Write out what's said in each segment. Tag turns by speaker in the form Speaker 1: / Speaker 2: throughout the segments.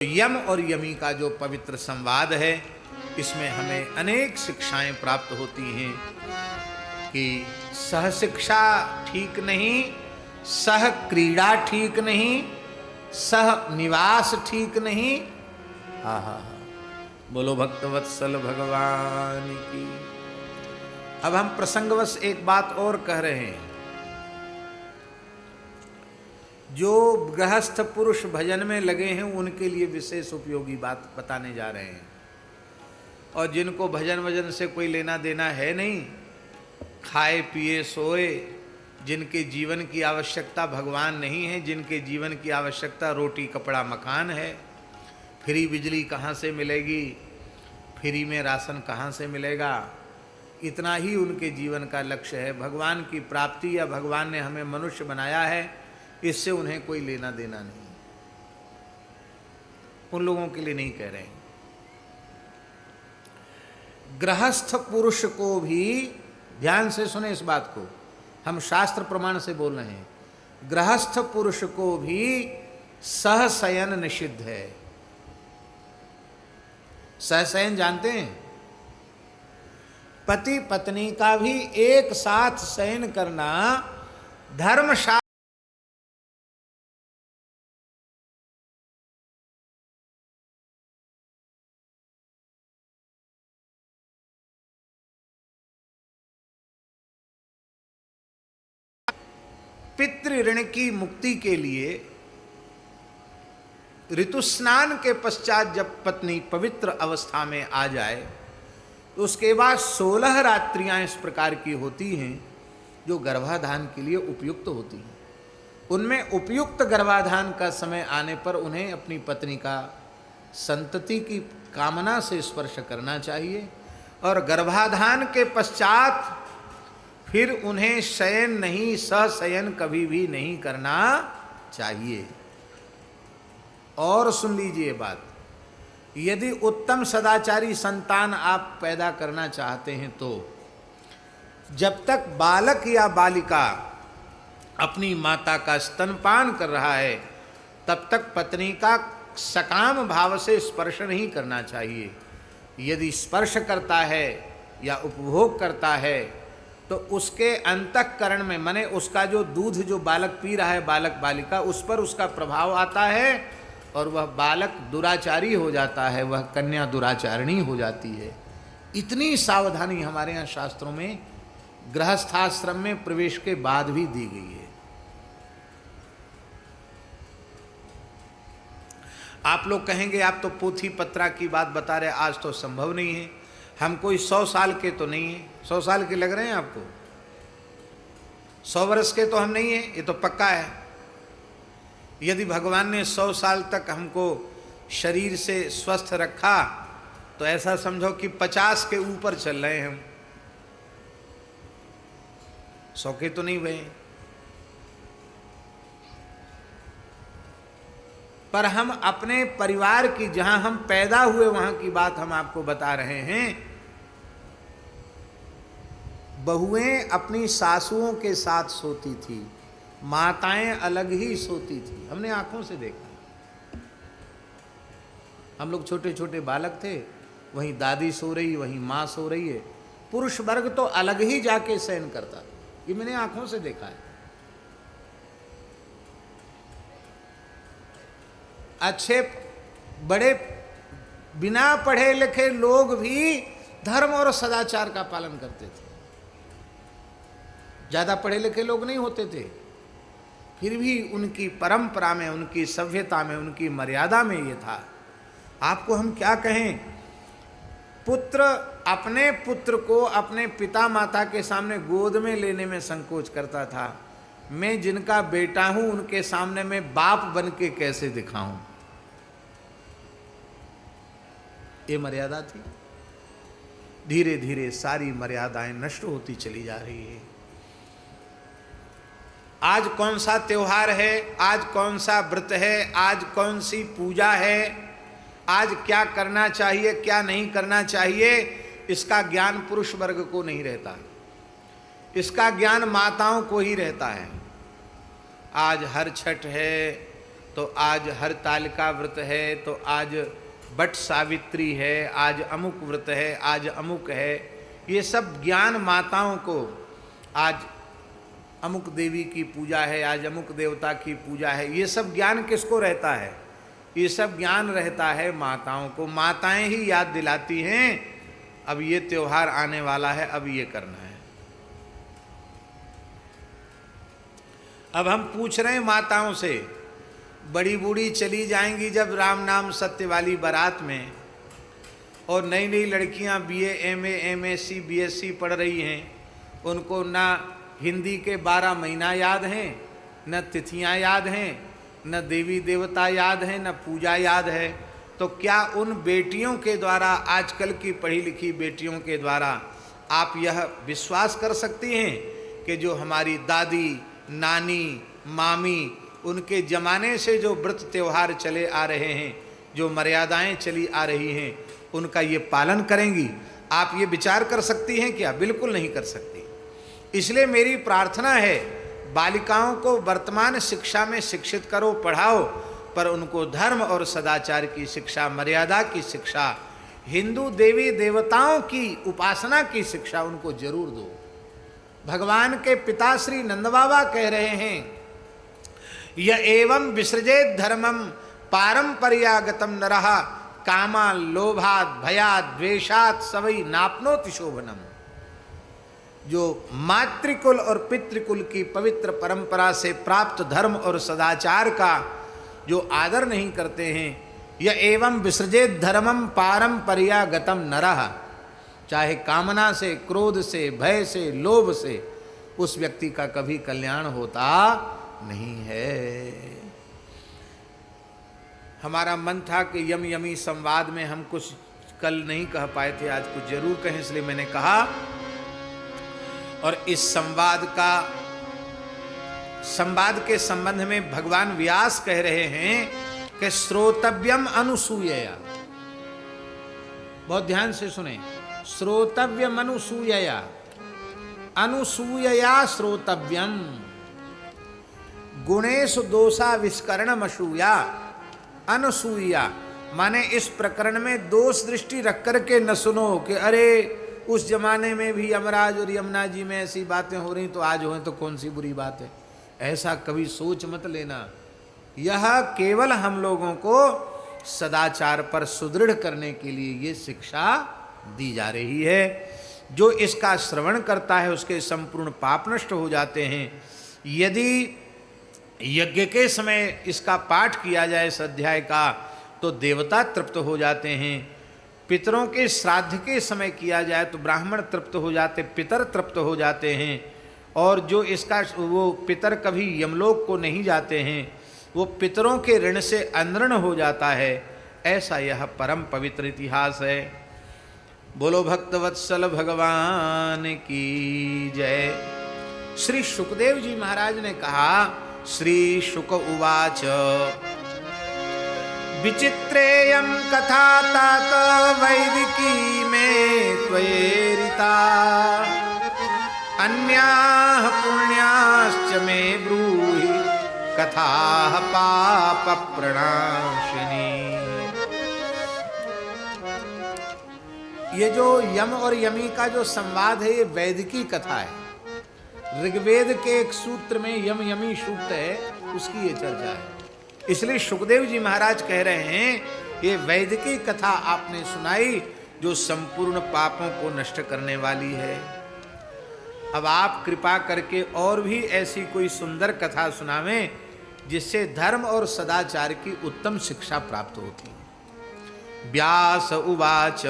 Speaker 1: यम और यमी का जो पवित्र संवाद है, इसमें हमें अनेक शिक्षाएं प्राप्त होती हैं कि सह शिक्षा ठीक नहीं, सह क्रीड़ा ठीक नहीं, सह निवास ठीक नहीं। हा हा हा, बोलो भक्तवत्सल भगवान की। अब हम प्रसंगवश एक बात और कह रहे हैं। जो गृहस्थ पुरुष भजन में लगे हैं उनके लिए विशेष उपयोगी बात बताने जा रहे हैं, और जिनको भजन वजन से कोई लेना देना है नहीं, खाए पिए सोए, जिनके जीवन की आवश्यकता भगवान नहीं है, जिनके जीवन की आवश्यकता रोटी कपड़ा मकान है, फ्री बिजली कहाँ से मिलेगी, फ्री में राशन कहाँ से मिलेगा, इतना ही उनके जीवन का लक्ष्य है। भगवान की प्राप्ति या भगवान ने हमें मनुष्य बनाया है, इससे उन्हें कोई लेना देना नहीं। उन लोगों के लिए नहीं कह रहे हैं। गृहस्थ पुरुष को भी, ध्यान से सुने इस बात को, हम शास्त्र प्रमाण से बोल रहे हैं, गृहस्थ पुरुष को भी सहशयन निषिद्ध है। सहशयन जानते हैं? पति पत्नी का भी एक साथ शयन करना धर्मशास्त्र पितृ ऋण की मुक्ति के लिए ऋतुस्नान के पश्चात जब पत्नी पवित्र अवस्था में आ जाए तो उसके बाद 16 रात्रियां इस प्रकार की होती हैं जो गर्भाधान के लिए उपयुक्त होती हैं। उनमें उपयुक्त गर्भाधान का समय आने पर उन्हें अपनी पत्नी का संतति की कामना से स्पर्श करना चाहिए, और गर्भाधान के पश्चात फिर उन्हें शयन नहीं, सहशयन कभी भी नहीं करना चाहिए। और सुन लीजिए बात, यदि उत्तम सदाचारी संतान आप पैदा करना चाहते हैं तो जब तक बालक या बालिका अपनी माता का स्तनपान कर रहा है तब तक पत्नी का सकाम भाव से स्पर्श नहीं करना चाहिए। यदि स्पर्श करता है या उपभोग करता है तो उसके अंतःकरण में, माने उसका जो दूध जो बालक पी रहा है, बालक बालिका, उस पर उसका प्रभाव आता है और वह बालक दुराचारी हो जाता है, वह कन्या दुराचारिणी हो जाती है। इतनी सावधानी हमारे यहाँ शास्त्रों में गृहस्थाश्रम में प्रवेश के बाद भी दी गई है। आप लोग कहेंगे आप तो पोथी पत्रा की बात बता रहे, आज तो संभव नहीं है। हम कोई 100 साल के तो नहीं है। 100 साल के लग रहे हैं आपको? 100 वर्ष के तो हम नहीं है, ये तो पक्का है। यदि भगवान ने 100 साल तक हमको शरीर से स्वस्थ रखा तो ऐसा समझो कि 50 के ऊपर चल रहे हैं हम। 100 के तो नहीं हुए, पर हम अपने परिवार की, जहां हम पैदा हुए वहां की बात हम आपको बता रहे हैं। बहुएं अपनी सासुओं के साथ सोती थी, माताएं अलग ही सोती थी, हमने आंखों से देखा। हम लोग छोटे छोटे बालक थे, वहीं दादी सो रही, वहीं माँ सो रही है, पुरुष वर्ग तो अलग ही जाके शयन करता। ये मैंने आंखों से देखा है। अच्छे बड़े बिना पढ़े लिखे लोग भी धर्म और सदाचार का पालन करते थे। ज्यादा पढ़े लिखे लोग नहीं होते थे, फिर भी उनकी परंपरा में, उनकी सभ्यता में, उनकी मर्यादा में ये था। आपको हम क्या कहें, पुत्र अपने पुत्र को अपने पिता माता के सामने गोद में लेने में संकोच करता था। मैं जिनका बेटा हूं उनके सामने मैं बाप बन के कैसे दिखाऊं, ये मर्यादा थी। धीरे धीरे सारी मर्यादाएं नष्ट होती चली जा रही है। आज कौन सा त्योहार है, आज कौन सा व्रत है, आज कौन सी पूजा है, आज क्या करना चाहिए क्या नहीं करना चाहिए, इसका ज्ञान पुरुष वर्ग को नहीं रहता, इसका ज्ञान माताओं को ही रहता है। आज हर छठ है, तो आज हरतालिका व्रत है, तो आज बट सावित्री है, आज अमुक व्रत है, आज अमुक है। ये सब ज्ञान माताओं को, आज अमुक देवी की पूजा है, आज अमुक देवता की पूजा है, ये सब ज्ञान किसको रहता है? ये सब ज्ञान रहता है माताओं को। माताएं ही याद दिलाती हैं, अब ये त्योहार आने वाला है, अब ये करना है। अब हम पूछ रहे हैं माताओं से, बड़ी बूढ़ी चली जाएंगी जब राम नाम सत्य वाली बारात में, और नई नई लड़कियां बीए, एमए, एमएससी, बीएससी पढ़ रही हैं, उनको ना हिंदी के 12 महीना याद हैं, न तिथियां याद हैं, न देवी देवता याद हैं, न पूजा याद है। तो क्या उन बेटियों के द्वारा, आजकल की पढ़ी लिखी बेटियों के द्वारा आप यह विश्वास कर सकती हैं कि जो हमारी दादी, नानी, मामी, उनके ज़माने से जो व्रत त्यौहार चले आ रहे हैं, जो मर्यादाएं चली आ रही हैं, उनका ये पालन करेंगी? आप ये विचार कर सकती हैं क्या? बिल्कुल नहीं कर सकती। इसलिए मेरी प्रार्थना है, बालिकाओं को वर्तमान शिक्षा में शिक्षित करो, पढ़ाओ, पर उनको धर्म और सदाचार की शिक्षा, मर्यादा की शिक्षा, हिंदू देवी देवताओं की उपासना की शिक्षा उनको जरूर दो। भगवान के पिता श्री नंद बाबा कह रहे हैं, य एवं विसृजेत धर्मम पारंपरियागतम नरः कामा लोभात भयात द्वेषात सवै नाप्नोति शोभनम। जो मातृकुल और पितृकुल की पवित्र परंपरा से प्राप्त धर्म और सदाचार का जो आदर नहीं करते हैं, य एवं विसृजेत धर्मम पारंपरियागतम नरः, चाहे कामना से, क्रोध से, भय से, लोभ से, उस व्यक्ति का कभी कल्याण होता नहीं है। हमारा मन था कि यम यमी संवाद में हम कुछ कल नहीं कह पाए थे, आज कुछ जरूर कहें, इसलिए मैंने कहा। और इस संवाद के संबंध में भगवान व्यास कह रहे हैं कि श्रोतव्यम अनुसूयया। बहुत ध्यान से सुने, श्रोतव्यम अनुसूयया, अनुसूयया श्रोतव्यम, गुणेषु दोषा विस्करणमसूया। अनसूया माने इस प्रकरण में दोष दृष्टि रख करके न सुनो कि अरे उस जमाने में भी यमराज और यमुना जी में ऐसी बातें हो रही, तो आज हो तो कौन सी बुरी बात है, ऐसा कभी सोच मत लेना। यह केवल हम लोगों को सदाचार पर सुदृढ़ करने के लिए ये शिक्षा दी जा रही है। जो इसका श्रवण करता है उसके संपूर्ण पाप नष्ट हो जाते हैं। यदि यज्ञ के समय इसका पाठ किया जाए इस अध्याय का, तो देवता तृप्त हो जाते हैं। पितरों के श्राद्ध के समय किया जाए तो ब्राह्मण तृप्त हो जाते, पितर तृप्त हो जाते हैं। और जो इसका, वो पितर कभी यमलोक को नहीं जाते हैं, वो पितरों के ऋण से अनऋण हो जाता है। ऐसा यह परम पवित्र इतिहास है। बोलो भक्तवत्सल भगवान की जय। श्री शुकदेव जी महाराज ने कहा, श्री शुक उवाच विचित्रेयं कथा तात वैदिकी में त्वयेरिता, अन्याः पुण्याश्च मे ब्रूहि कथाः पाप प्रणाशिनी। ये जो यम और यमी का जो संवाद है, ये वैदिकी कथा है। ऋग्वेद के एक सूत्र में यम यमी सूक्त है, उसकी ये चर्चा है। इसलिए सुखदेव जी महाराज कह रहे हैं, ये वैदिकी कथा आपने सुनाई जो संपूर्ण पापों को नष्ट करने वाली है। अब आप कृपा करके और भी ऐसी कोई सुंदर कथा सुनावें जिससे धर्म और सदाचार की उत्तम शिक्षा प्राप्त होती है। व्यास उवाच,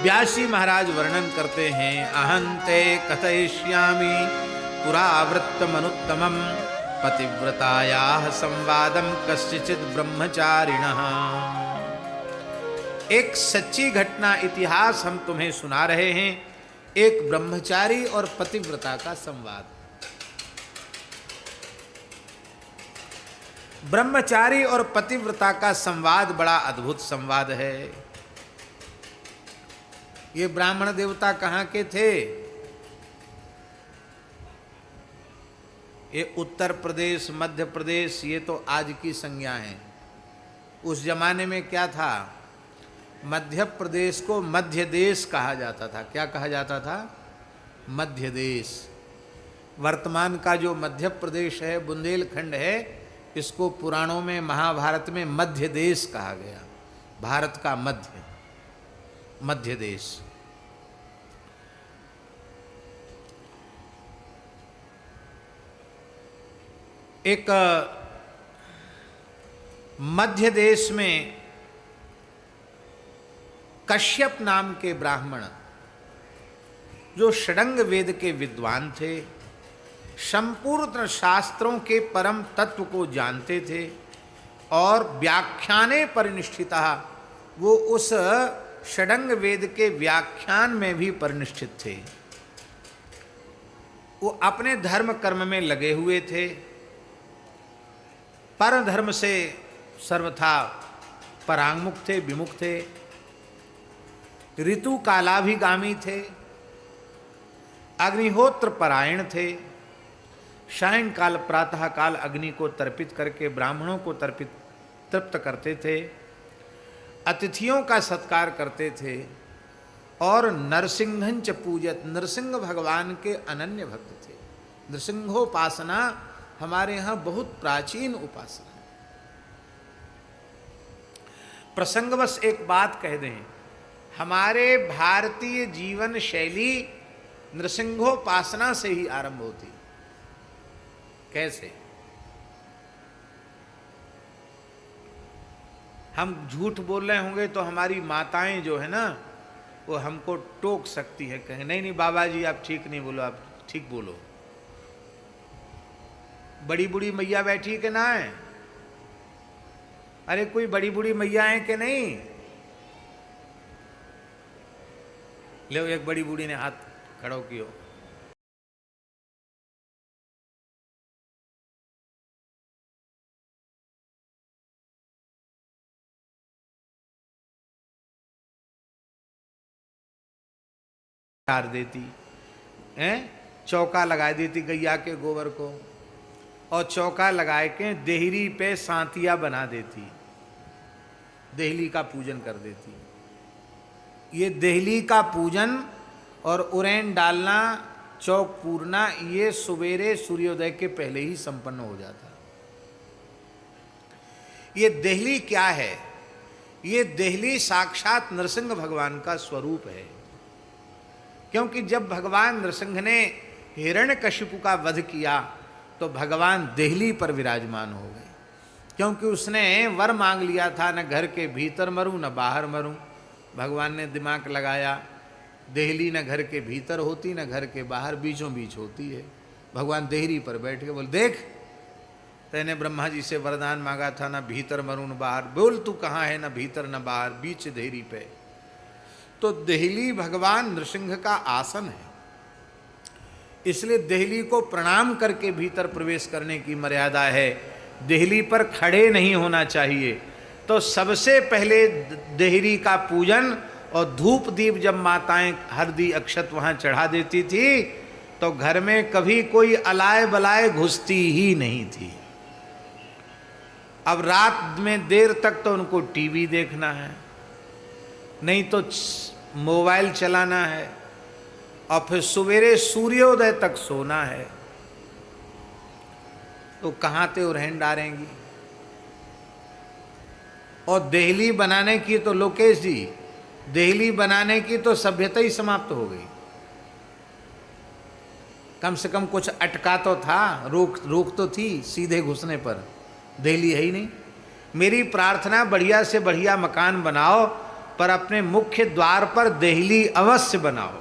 Speaker 1: व्यासी महाराज वर्णन करते हैं, अहंते कथयिष्यामि पुरावृत्तमनुत्तमं पतिव्रतायाः संवादं कस्यचित् ब्रह्मचारिणः। एक सच्ची घटना, इतिहास हम तुम्हें सुना रहे हैं, एक ब्रह्मचारी और पतिव्रता का संवाद। ब्रह्मचारी और पतिव्रता का संवाद बड़ा अद्भुत संवाद है। ये ब्राह्मण देवता कहाँ के थे? ये उत्तर प्रदेश, मध्य प्रदेश, ये तो आज की संज्ञा है। उस जमाने में क्या था, मध्य प्रदेश को मध्य देश कहा जाता था। क्या कहा जाता था? मध्य देश। वर्तमान का जो मध्य प्रदेश है, बुंदेलखंड है, इसको पुराणों में, महाभारत में मध्य देश कहा गया। भारत का मध्य देश। एक मध्य देश में कश्यप नाम के ब्राह्मण, जो षडंग वेद के विद्वान थे, संपूर्ण शास्त्रों के परम तत्व को जानते थे और व्याख्याने परिनिष्ठिता, वो उस षडंग वेद के व्याख्यान में भी परिनिष्ठित थे। वो अपने धर्म कर्म में लगे हुए थे, पर धर्म से सर्वथा परांगमुख थे, विमुख थे, ऋतु कालाभिगामी थे, अग्निहोत्र परायण थे, सायंकाल प्रातः काल अग्नि को तर्पित करके ब्राह्मणों को तृप्त करते थे, अतिथियों का सत्कार करते थे और नरसिंहंच पूजत, नरसिंह भगवान के अनन्य भक्त थे। नृसिंहोपासना हमारे यहाँ बहुत प्राचीन उपासना है। प्रसंगवश एक बात कह दें, हमारे भारतीय जीवन शैली नृसिंहोपासना से ही आरंभ होती। कैसे? हम झूठ बोल रहे होंगे तो हमारी माताएं जो है ना, वो हमको टोक सकती है, कहें नहीं नहीं बाबा जी आप ठीक नहीं बोलो, आप ठीक बोलो। बड़ी बूढ़ी मैया बैठी कि ना है? अरे कोई बड़ी बूढ़ी मैया है कि नहीं? ले, एक बड़ी बूढ़ी ने हाथ खड़ा किया। देती हैं, चौका लगा देती गैया के गोबर को, और चौका लगाए के देहरी पे सांतिया बना देती, देहली का पूजन कर देती। ये देहली का पूजन और उरैन डालना, चौक पूरना, ये सवेरे सूर्योदय के पहले ही संपन्न हो जाता। ये देहली क्या है? ये देहली साक्षात नरसिंह भगवान का स्वरूप है। क्योंकि जब भगवान नरसिंह ने हिरण्यकशिपु का वध किया तो भगवान देहली पर विराजमान हो गए, क्योंकि उसने वर मांग लिया था, न घर के भीतर मरूं न बाहर मरूं। भगवान ने दिमाग लगाया, देहली न घर के भीतर होती न घर के बाहर, बीचों बीच होती है। भगवान देहरी पर बैठ के बोल, देख तेने ब्रह्मा जी से वरदान मांगा था, न भीतर मरूं न बाहर, बोल तू कहाँ है, न भीतर न बाहर, बीच देहरी पे। तो देहली भगवान नृसिंह का आसन है, इसलिए देहली को प्रणाम करके भीतर प्रवेश करने की मर्यादा है। देहली पर खड़े नहीं होना चाहिए। तो सबसे पहले देहरी का पूजन और धूप दीप जब माताएं हरदी अक्षत वहाँ चढ़ा देती थी तो घर में कभी कोई अलाय बलाय घुसती ही नहीं थी। अब रात में देर तक तो उनको टीवी देखना है, नहीं तो मोबाइल चलाना है, और फिर सवेरे सूर्योदय तक सोना है। तो कहाँ ते उरहन डालेंगी? और देहली बनाने की तो लोकेश जी, देहली बनाने की तो सभ्यता ही समाप्त हो गई। कम से कम कुछ अटका तो था, रोक तो थी सीधे घुसने पर। देहली है ही नहीं। मेरी प्रार्थना, बढ़िया से बढ़िया मकान बनाओ, पर अपने मुख्य द्वार पर देहली अवश्य बनाओ।